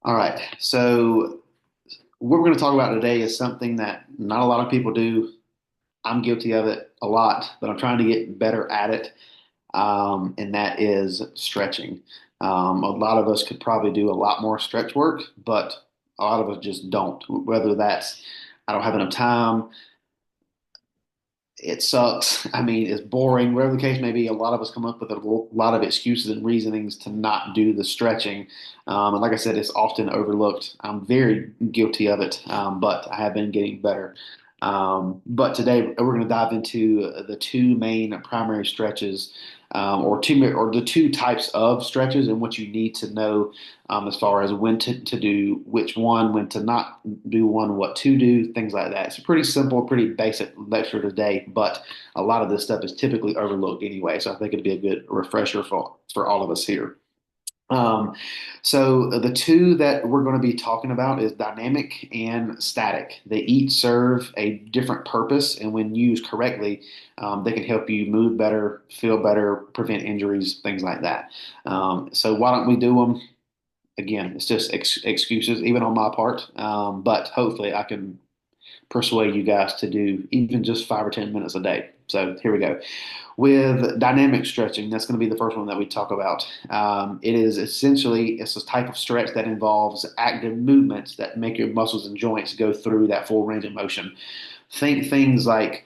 All right. So, what we're going to talk about today is something that not a lot of people do. I'm guilty of it a lot, but I'm trying to get better at it. And that is stretching. A lot of us could probably do a lot more stretch work, but a lot of us just don't. Whether that's I don't have enough time, it sucks. I mean, it's boring, whatever the case may be. A lot of us come up with a lot of excuses and reasonings to not do the stretching. And like I said, it's often overlooked. I'm very guilty of it, but I have been getting better. But today we're going to dive into the two main primary stretches, or the two types of stretches, and what you need to know as far as when to do which one, when to not do one, what to do, things like that. It's a pretty simple, pretty basic lecture today, but a lot of this stuff is typically overlooked anyway. So I think it'd be a good refresher for all of us here. Um, so the two that we're going to be talking about is dynamic and static. They each serve a different purpose, and when used correctly, they can help you move better, feel better, prevent injuries, things like that. So why don't we do them? Again, it's just excuses, even on my part. But hopefully, I can persuade you guys to do even just 5 or 10 minutes a day. So here we go. With dynamic stretching, that's going to be the first one that we talk about. It is essentially it's a type of stretch that involves active movements that make your muscles and joints go through that full range of motion. Think things like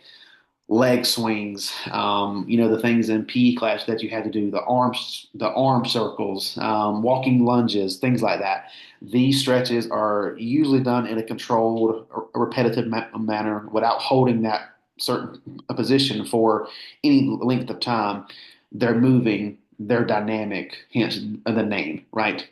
leg swings, the things in PE class that you had to do, the arm circles, walking lunges, things like that. These stretches are usually done in a controlled, repetitive manner without holding that certain a position for any length of time. They're moving, they're dynamic, hence the name, right?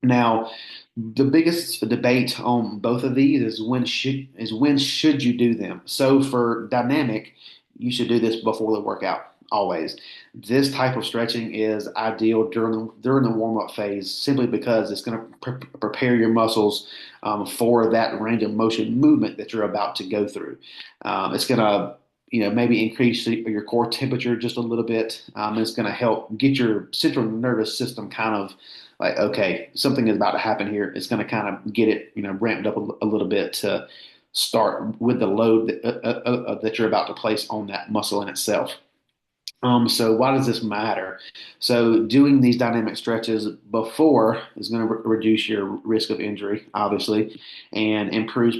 Now, the biggest debate on both of these is when should you do them. So for dynamic, you should do this before the workout always. This type of stretching is ideal during the warm up phase, simply because it's going to prepare your muscles for that range of motion movement that you're about to go through. It's going to maybe increase your core temperature just a little bit. It's going to help get your central nervous system kind of like, okay, something is about to happen here. It's going to kind of get it, ramped up a little bit to start with the load that you're about to place on that muscle in itself. So why does this matter? So doing these dynamic stretches before is going to reduce your risk of injury, obviously, and improves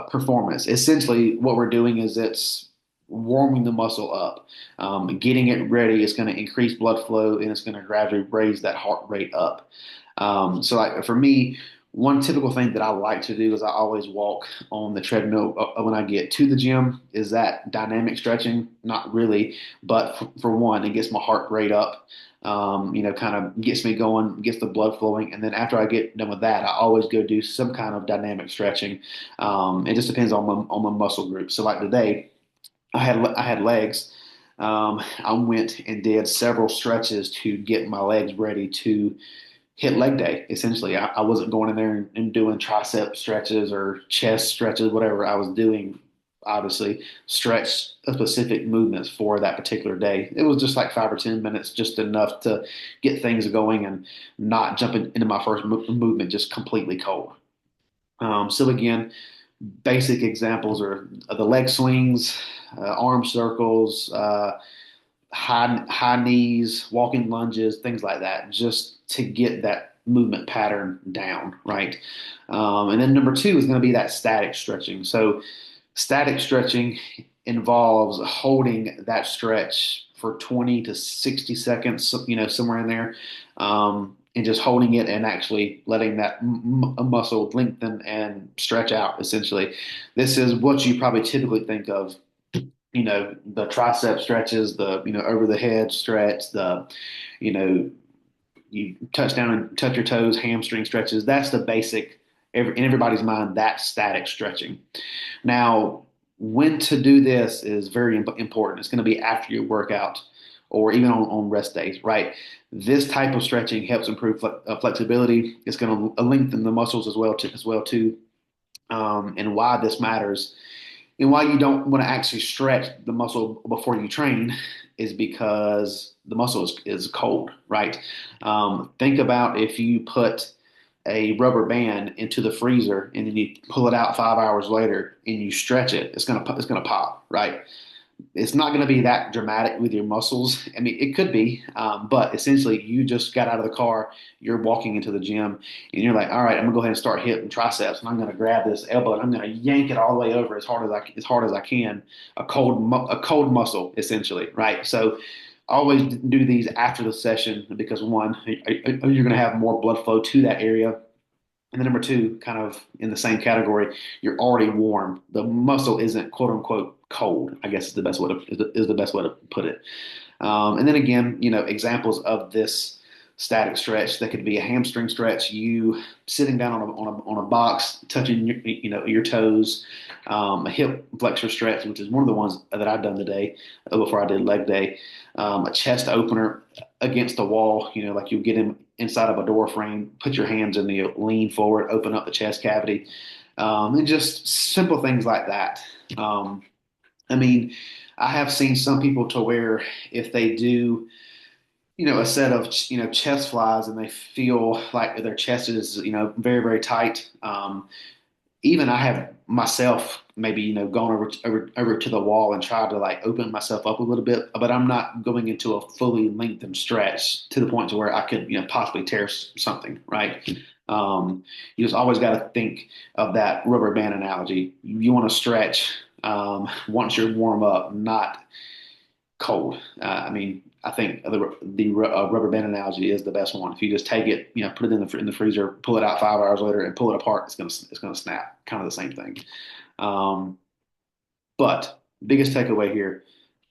performance. Essentially, what we're doing is it's warming the muscle up, getting it ready. It's going to increase blood flow, and it's going to gradually raise that heart rate up. So, like for me, one typical thing that I like to do is I always walk on the treadmill when I get to the gym. Is that dynamic stretching? Not really, but for one, it gets my heart rate up. Kind of gets me going, gets the blood flowing, and then after I get done with that, I always go do some kind of dynamic stretching. It just depends on my muscle group. So, like today, I had legs. I went and did several stretches to get my legs ready to hit leg day. Essentially, I wasn't going in there and doing tricep stretches or chest stretches, whatever I was doing. Obviously, stretch specific movements for that particular day. It was just like 5 or 10 minutes, just enough to get things going and not jumping into my first movement just completely cold. So again, basic examples are the leg swings, arm circles, high knees, walking lunges, things like that, just to get that movement pattern down, right? And then number two is going to be that static stretching. So static stretching involves holding that stretch for 20 to 60 seconds, somewhere in there, and just holding it and actually letting that muscle lengthen and stretch out, essentially. This is what you probably typically think of, the tricep stretches, the, over the head stretch, the, you know, you touch down and touch your toes, hamstring stretches. That's the basic, in everybody's mind, that's static stretching. Now, when to do this is very important. It's going to be after your workout or even on rest days, right? This type of stretching helps improve flexibility. It's going to lengthen the muscles as well too. And why this matters and why you don't want to actually stretch the muscle before you train is because the muscle is cold, right? Think about if you put a rubber band into the freezer and then you pull it out 5 hours later and you stretch it, it's gonna pop, right? It's not going to be that dramatic with your muscles. I mean, it could be, but essentially, you just got out of the car, you're walking into the gym, and you're like, "All right, I'm gonna go ahead and start hitting triceps, and I'm gonna grab this elbow, and I'm gonna yank it all the way over as hard as I can, a cold muscle, essentially, right?" So, always do these after the session because one, you're gonna have more blood flow to that area. And then number two, kind of in the same category, you're already warm. The muscle isn't quote unquote cold, I guess is the best way to put it. And then again, examples of this static stretch that could be a hamstring stretch, you sitting down on a box, touching your toes, a hip flexor stretch, which is one of the ones that I've done today before I did leg day, a chest opener against the wall, like you get inside of a door frame, put your hands in the lean forward, open up the chest cavity, and just simple things like that. Um, I mean, I have seen some people to where if they do, a set of, chest flies and they feel like their chest is, very, very tight. Even I have myself maybe, gone over to the wall and tried to like open myself up a little bit, but I'm not going into a fully lengthened stretch to the point to where I could, possibly tear something, right? You just always got to think of that rubber band analogy. You want to stretch once you're warm up, not cold. I mean, I think the rubber band analogy is the best one. If you just take it, put it in the freezer, pull it out 5 hours later, and pull it apart, it's gonna snap. Kind of the same thing. Um, but biggest takeaway here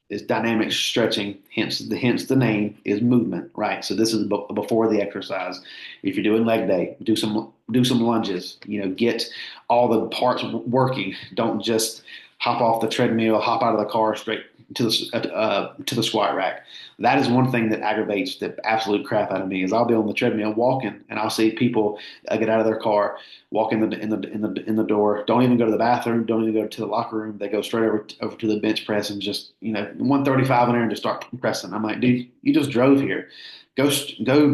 is dynamic stretching. Hence the name is movement, right? So this is before the exercise. If you're doing leg day, do some lunges. Get all the parts working. Don't just hop off the treadmill, hop out of the car straight to the squat rack. That is one thing that aggravates the absolute crap out of me. Is I'll be on the treadmill walking, and I'll see people get out of their car, walk in the door, don't even go to the bathroom, don't even go to the locker room. They go straight over to the bench press and just 135 in there and just start pressing. I'm like, dude, you just drove here. Go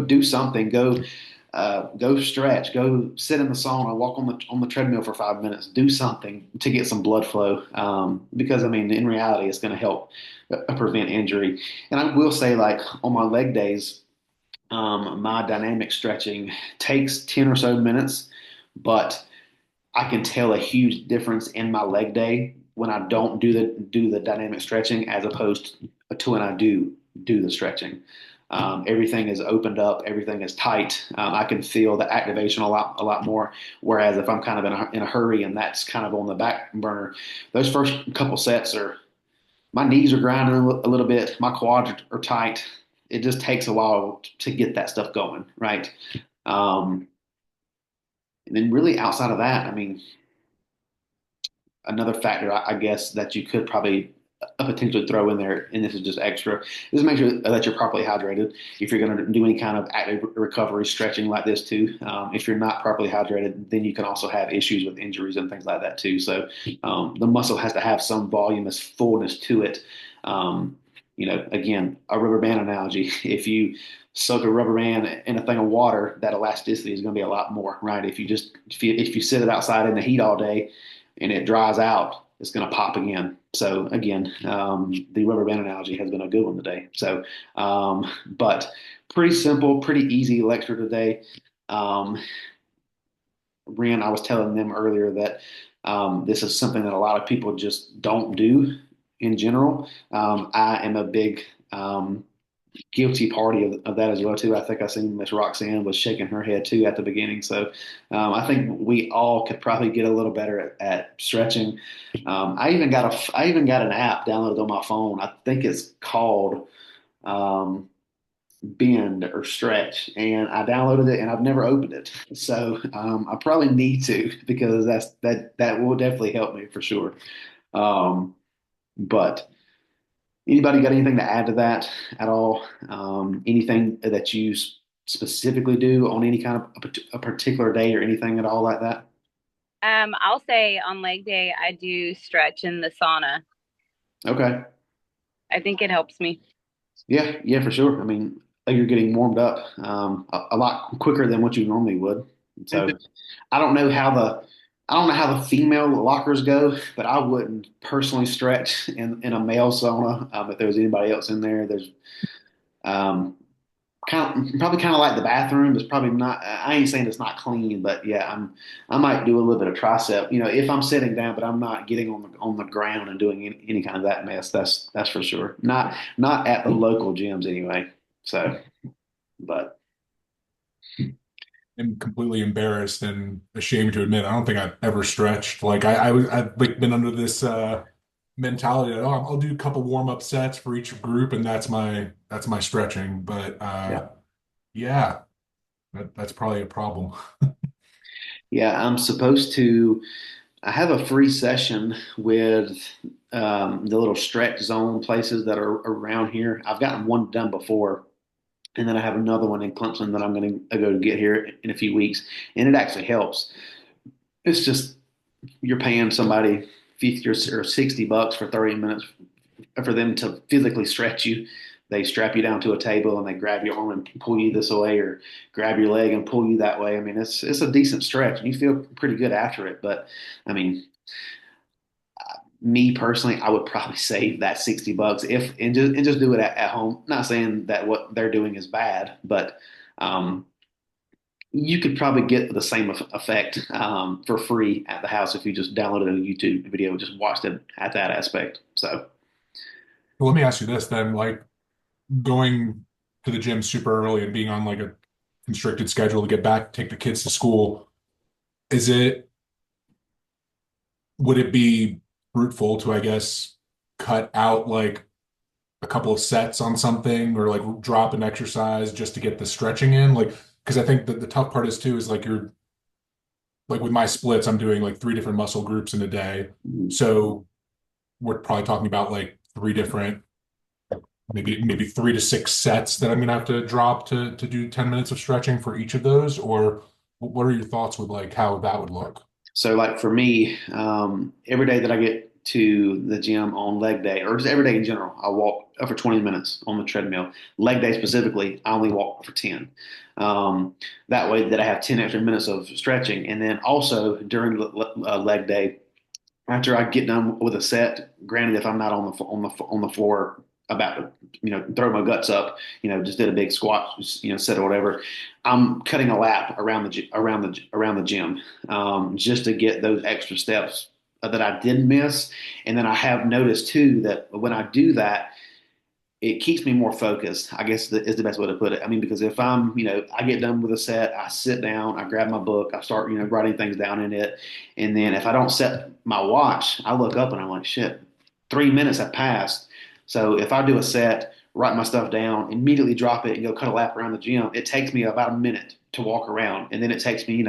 do something. Go stretch, go sit in the sauna, walk on the treadmill for 5 minutes, do something to get some blood flow. Because I mean, in reality, it's going to help prevent injury. And I will say, like on my leg days, my dynamic stretching takes 10 or so minutes, but I can tell a huge difference in my leg day when I don't do the dynamic stretching as opposed to when I do the stretching. Everything is opened up, everything is tight. I can feel the activation a lot more. Whereas if I'm kind of in a hurry and that's kind of on the back burner, those first couple sets are my knees are grinding a little bit, my quads are tight. It just takes a while to get that stuff going, right? Um, and then really outside of that, I mean, another factor I guess that you could probably potentially throw in there, and this is just extra, is make sure that you're properly hydrated. If you're going to do any kind of active recovery stretching like this too, if you're not properly hydrated, then you can also have issues with injuries and things like that too. So the muscle has to have some volume, as fullness to it. Um, again, a rubber band analogy. If you soak a rubber band in a thing of water, that elasticity is going to be a lot more, right? If you sit it outside in the heat all day and it dries out, it's going to pop again. So again, the rubber band analogy has been a good one today. So, but pretty simple, pretty easy lecture today. Um, Ren, I was telling them earlier that this is something that a lot of people just don't do in general. I am a big guilty party of that as well too. I think I seen Miss Roxanne was shaking her head too at the beginning. So I think we all could probably get a little better at stretching. I even got an app downloaded on my phone. I think it's called um, Bend or Stretch, and I downloaded it and I've never opened it. So I probably need to because that will definitely help me for sure. Um, but Anybody got anything to add to that at all? Anything that you specifically do on any kind of a particular day or anything at all like that? I'll say on leg day, I do stretch in the sauna. Okay. I think it helps me. Yeah, yeah, for sure. I mean, you're getting warmed up a lot quicker than what you normally would. So I don't know how the female lockers go, but I wouldn't personally stretch in a male sauna. If there was anybody else in there, there's um, probably kind of like the bathroom. It's probably not. I ain't saying it's not clean, but yeah, I might do a little bit of tricep. If I'm sitting down, but I'm not getting on the ground and doing any kind of that mess. That's for sure. Not at the local gyms anyway. So, but I'm completely embarrassed and ashamed to admit I don't think I've ever stretched. Like I've like been under this mentality that I'll do a couple warm up sets for each group and that's my stretching. But yeah. yeah, that's probably a problem. Yeah, I'm supposed to. I have a free session with the little stretch zone places that are around here. I've gotten one done before, and then I have another one in Clemson that I'm going to go to get here in a few weeks, and it actually helps. It's just you're paying somebody 50 or 60 bucks for 30 minutes for them to physically stretch you. They strap you down to a table and they grab your arm and pull you this way, or grab your leg and pull you that way. I mean, it's a decent stretch, and you feel pretty good after it. But I mean, me personally, I would probably save that 60 bucks if and just do it at home. Not saying that what they're doing is bad, but um, you could probably get the same effect for free at the house if you just downloaded a YouTube video and just watched it at that aspect. So, Well, let me ask you this then, like going to the gym super early and being on like a constricted schedule to get back, take the kids to school, is it would it be fruitful to, I guess, cut out like a couple of sets on something or like drop an exercise just to get the stretching in? Like, because I think that the tough part is too is like you're like with my splits, I'm doing like three different muscle groups in a day. So we're probably talking about like three different, maybe 3 to 6 sets that I'm gonna have to drop to do 10 minutes of stretching for each of those. Or what are your thoughts with like how that would look? so like for me, every day that I get to the gym on leg day, or just every day in general, I walk for 20 minutes on the treadmill. Leg day specifically, I only walk for 10. That way that I have 10 extra minutes of stretching. And then also during leg day, after I get done with a set, granted, if I'm not on the floor about to throw my guts up, just did a big squat, set or whatever, I'm cutting a lap around around the gym, just to get those extra steps that I did miss. And then I have noticed too that when I do that, it keeps me more focused, I guess is the best way to put it. I mean, because if I get done with a set, I sit down, I grab my book, I start, writing things down in it. And then if I don't set my watch, I look up and I'm like, shit, 3 minutes have passed. So if I do a set, write my stuff down, immediately drop it and go cut a lap around the gym, it takes me about a minute to walk around. And then it takes me,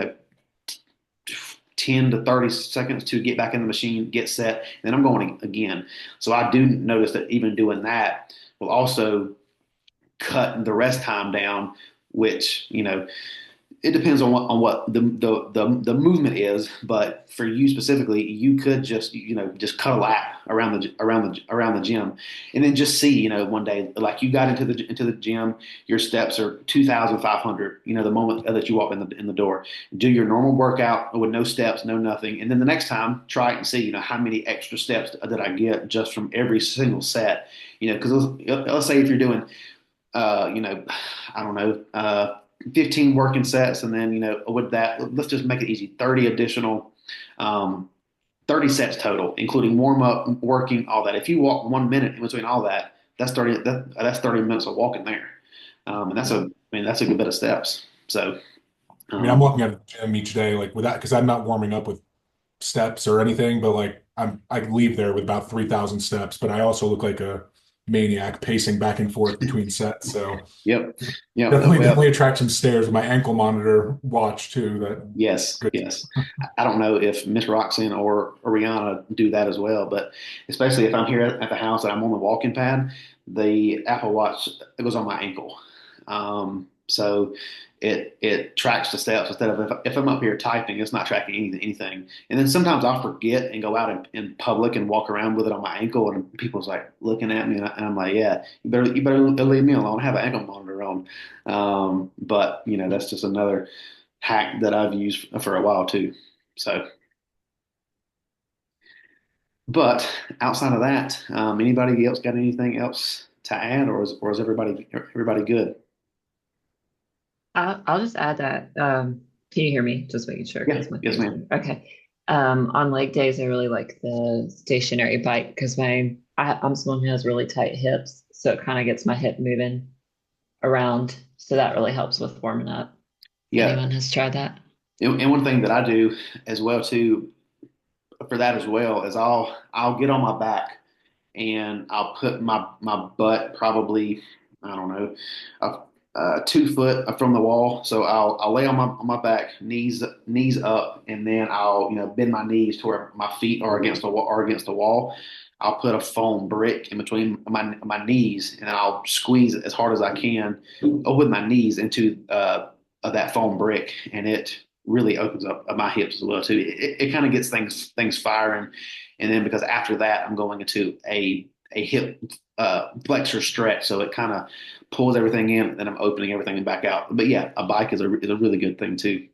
10 to 30 seconds to get back in the machine, get set, and then I'm going again. So I do notice that even doing that will also cut the rest time down, which, it depends on what the movement is, but for you specifically, you could just cut a lap around the gym, and then just see one day like you got into the gym, your steps are 2,500. The moment that you walk in the door, do your normal workout with no steps, no nothing, and then the next time try it and see how many extra steps that I get just from every single set. Because let's say if you're doing I don't know, 15 working sets, and then with that, let's just make it easy, 30 additional, 30 sets total, including warm up, working, all that. If you walk 1 minute in between all that, that's 30 minutes of walking there, and that's a good bit of steps. So I mean, I'm um, walking out of the gym each day like with that because I'm not warming up with steps or anything, but like I leave there with about 3,000 steps, but I also look like a maniac pacing back and forth between sets. So yep, yep. definitely Well, attract some stares with my ankle monitor watch too. That yes, good. yes. I don't know if Miss Roxanne or Rihanna do that as well, but especially if I'm here at the house and I'm on the walking pad, the Apple Watch, it goes on my ankle. So it tracks the steps instead of if I'm up here typing, it's not tracking anything. And then sometimes I'll forget and go out in public and walk around with it on my ankle, and people's like looking at me, and I'm like, yeah, you better leave me alone. I have an ankle monitor on. But that's just another hack that I've used for a while too. So, but outside of that, anybody else got anything else to add, or is everybody good? I'll just add that. Can you hear me? Just making sure Yeah, because my yes, thing's ma'am. moving. Okay. On leg days, I really like the stationary bike because I'm someone who has really tight hips, so it kind of gets my hip moving around. So that really helps with warming up. Yeah, Anyone has tried that? and one thing that I do as well too for that as well is I'll get on my back and I'll put my butt probably I don't know 2 foot from the wall. So I'll lay on my back, knees up, and then I'll bend my knees to where my feet are against the wall. I'll put a foam brick in between my knees, and I'll squeeze as hard as I can with my knees into that foam brick, and it really opens up my hips as well too. It kind of gets things firing, and then because after that I'm going into a hip flexor stretch, so it kind of pulls everything in, and then I'm opening everything back out. But yeah, a bike is a really good thing too.